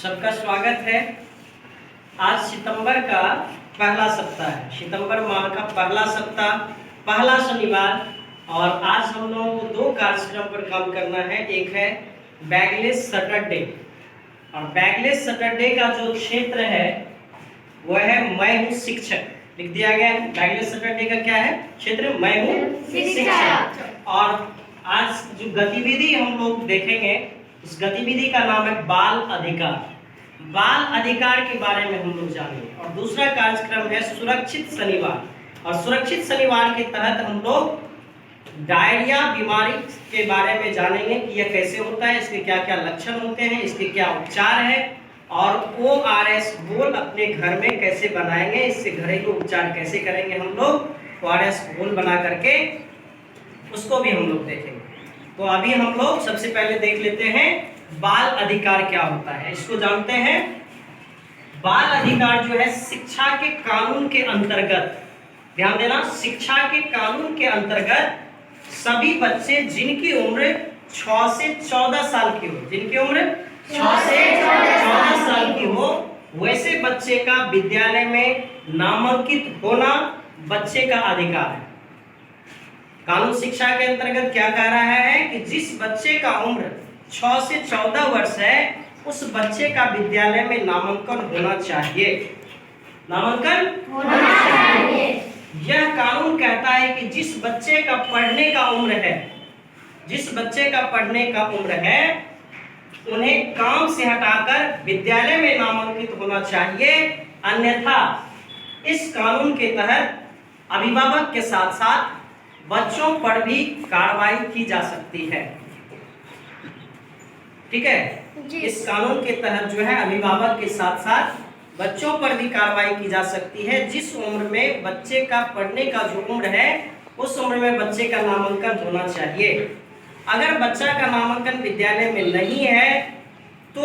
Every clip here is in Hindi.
सबका स्वागत है। आज सितंबर का पहला सप्ताह है, सितंबर माह का पहला सप्ताह, पहला शनिवार। और आज हम लोगों को दो कार्यक्रम पर काम करना है। एक है बैगलेस सैटरडे, और बैगलेस सैटरडे का जो क्षेत्र है वह है मैं हूँ शिक्षक। लिख दिया गया है। बैगलेस सैटरडे का क्या है क्षेत्र? मैं हूँ शिक्षक। और आज जो गतिविधि हम लोग देखेंगे उस गतिविधि का नाम है बाल अधिकार। बाल अधिकार के बारे में हम लोग जानेंगे। और दूसरा कार्यक्रम है सुरक्षित शनिवार, और सुरक्षित शनिवार के तहत हम लोग डायरिया बीमारी के बारे में जानेंगे कि यह कैसे होता है, इसके क्या क्या लक्षण होते हैं, इसके क्या उपचार है, और ORS घोल अपने घर में कैसे बनाएंगे, इससे घरेलू उपचार कैसे करेंगे हम लोग। ORS घोल बना करके उसको भी हम लोग देखेंगे। तो अभी हम लोग सबसे पहले देख लेते हैं बाल अधिकार क्या होता है। इसको जानते हैं। बाल अधिकार जो है शिक्षा के कानून के अंतर्गत, ध्यान देना, शिक्षा के कानून के अंतर्गत सभी बच्चे जिनकी उम्र 6 से 14 साल की हो, जिनकी उम्र 6 से 14 साल की हो, वैसे बच्चे का विद्यालय में नामांकित होना बच्चे का अधिकार है। कानून शिक्षा के अंतर्गत क्या कह रहा है कि जिस बच्चे का उम्र 6 से 14 वर्ष है उस बच्चे का विद्यालय में नामांकन होना चाहिए। नामांकन होना चाहिए। यह कानून कहता है कि जिस बच्चे का पढ़ने का उम्र है, जिस बच्चे का पढ़ने का उम्र है, उन्हें काम से हटाकर विद्यालय में नामांकित होना चाहिए। अन्यथा इस कानून के तहत अभिभावक के साथ साथ बच्चों पर भी कार्रवाई की जा सकती है। ठीक है, इस कानून के तहत जो है अभिभावक के साथ साथ बच्चों पर भी कार्रवाई की जा सकती है। जिस उम्र में बच्चे का पढ़ने का जो उम्र है उस उम्र में बच्चे का नामांकन होना चाहिए। अगर बच्चा का नामांकन विद्यालय में नहीं है तो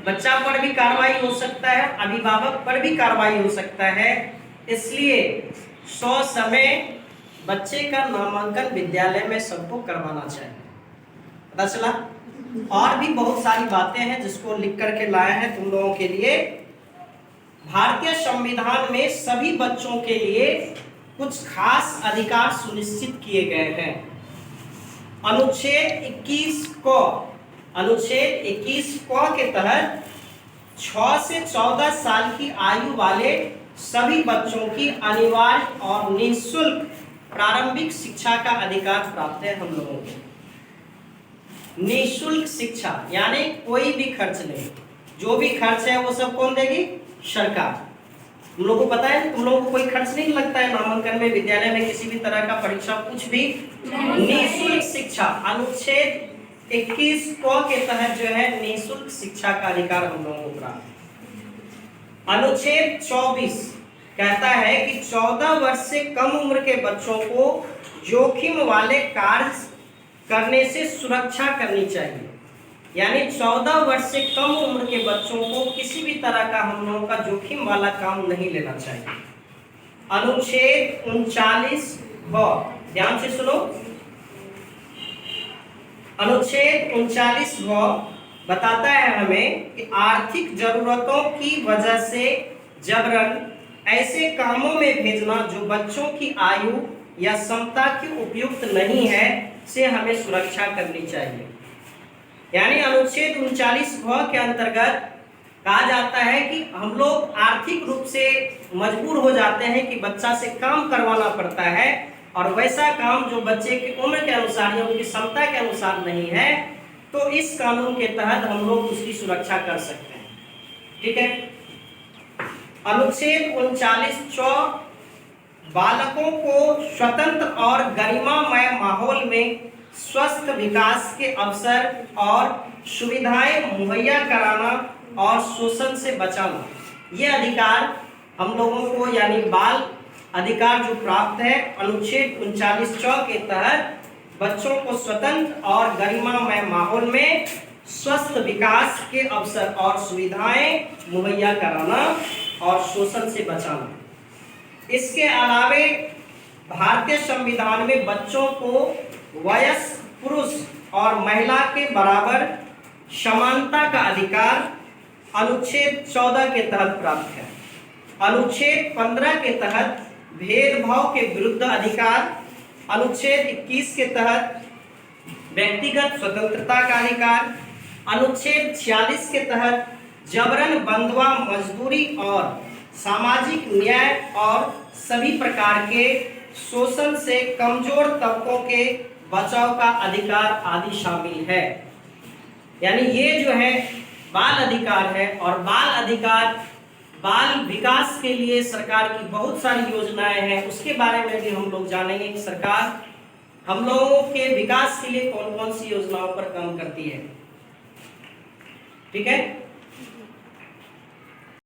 बच्चा पर भी कार्रवाई हो सकता है, अभिभावक पर भी कार्रवाई हो सकता है। इसलिए समय बच्चे का नामांकन विद्यालय में सबको करवाना चाहिए। पता चला? और भी बहुत सारी बातें हैं जिसको लिख करके लाए हैं तुम लोगों के लिए। भारतीय संविधान में सभी बच्चों के लिए कुछ खास अधिकार सुनिश्चित किए गए हैं। अनुच्छेद 21 क के तहत 6 से 14 साल की आयु वाले सभी बच्चों की अनिवार्य और निःशुल्क प्रारंभिक शिक्षा का अधिकार प्राप्त है हम लोगों को। निःशुल्क शिक्षा यानी कोई भी खर्च नहीं, जो भी खर्च है वो सब कौन देगी? सरकार। तुम लोगों को पता है, तुम लोगों को कोई खर्च नहीं लगता है नामांकन में, विद्यालय में किसी भी तरह का परीक्षा कुछ भी। निःशुल्क शिक्षा अनुच्छेद 21 क के तहत जो है निःशुल्क शिक्षा का अधिकार हम लोगों को प्राप्त। अनुच्छेद 24 कहता है कि 14 वर्ष से कम उम्र के बच्चों को जोखिम वाले कार्य करने से सुरक्षा करनी चाहिए। यानी 14 वर्ष से कम उम्र के बच्चों को किसी भी तरह का हम लोगों का जोखिम वाला काम नहीं लेना चाहिए। अनुच्छेद 39 ध्यान से सुनो। अनुच्छेद 39 बताता है हमें कि आर्थिक जरूरतों की वजह से जबरन ऐसे कामों में भेजना जो बच्चों की आयु या क्षमता की उपयुक्त नहीं है से हमें सुरक्षा करनी चाहिए। यानी अनुच्छेद 39 के अंतर्गत कहा जाता है कि हम लोग आर्थिक रूप से मजबूर हो जाते हैं कि बच्चा से काम करवाना पड़ता है, और वैसा काम जो बच्चे की उम्र के अनुसार या उनकी क्षमता के अनुसार नहीं है, तो इस कानून के तहत हम लोग उसकी सुरक्षा कर सकते हैं। ठीक है। अनुच्छेद 39 बालकों को स्वतंत्र और गरिमामय माहौल में स्वस्थ विकास के अवसर और सुविधाएं मुहैया कराना और शोषण से बचाना, ये अधिकार हम लोगों को यानी बाल अधिकार जो प्राप्त है अनुच्छेद 39 के तहत बच्चों को स्वतंत्र और गरिमामय माहौल में स्वस्थ विकास के अवसर और सुविधाएं मुहैया कराना और शोषण से बचाना। इसके अलावे भारतीय संविधान में बच्चों को वयस्क पुरुष और महिला के बराबर समानता का अधिकार अनुच्छेद 14 के तहत प्राप्त है। अनुच्छेद 15 के तहत भेदभाव के विरुद्ध अधिकार, अनुच्छेद 21 के तहत व्यक्तिगत स्वतंत्रता का अधिकार, अनुच्छेद 46 के तहत जबरन बंधुआ मजदूरी और सामाजिक न्याय और सभी प्रकार के शोषण से कमजोर तबकों के बचाव का अधिकार आदि शामिल है। यानी ये जो है बाल अधिकार है, और बाल अधिकार, बाल विकास के लिए सरकार की बहुत सारी योजनाएं हैं, उसके बारे में भी हम लोग जानेंगे कि सरकार हम लोगों के विकास के लिए कौन कौन सी योजनाओं पर काम करती है। ठीक है।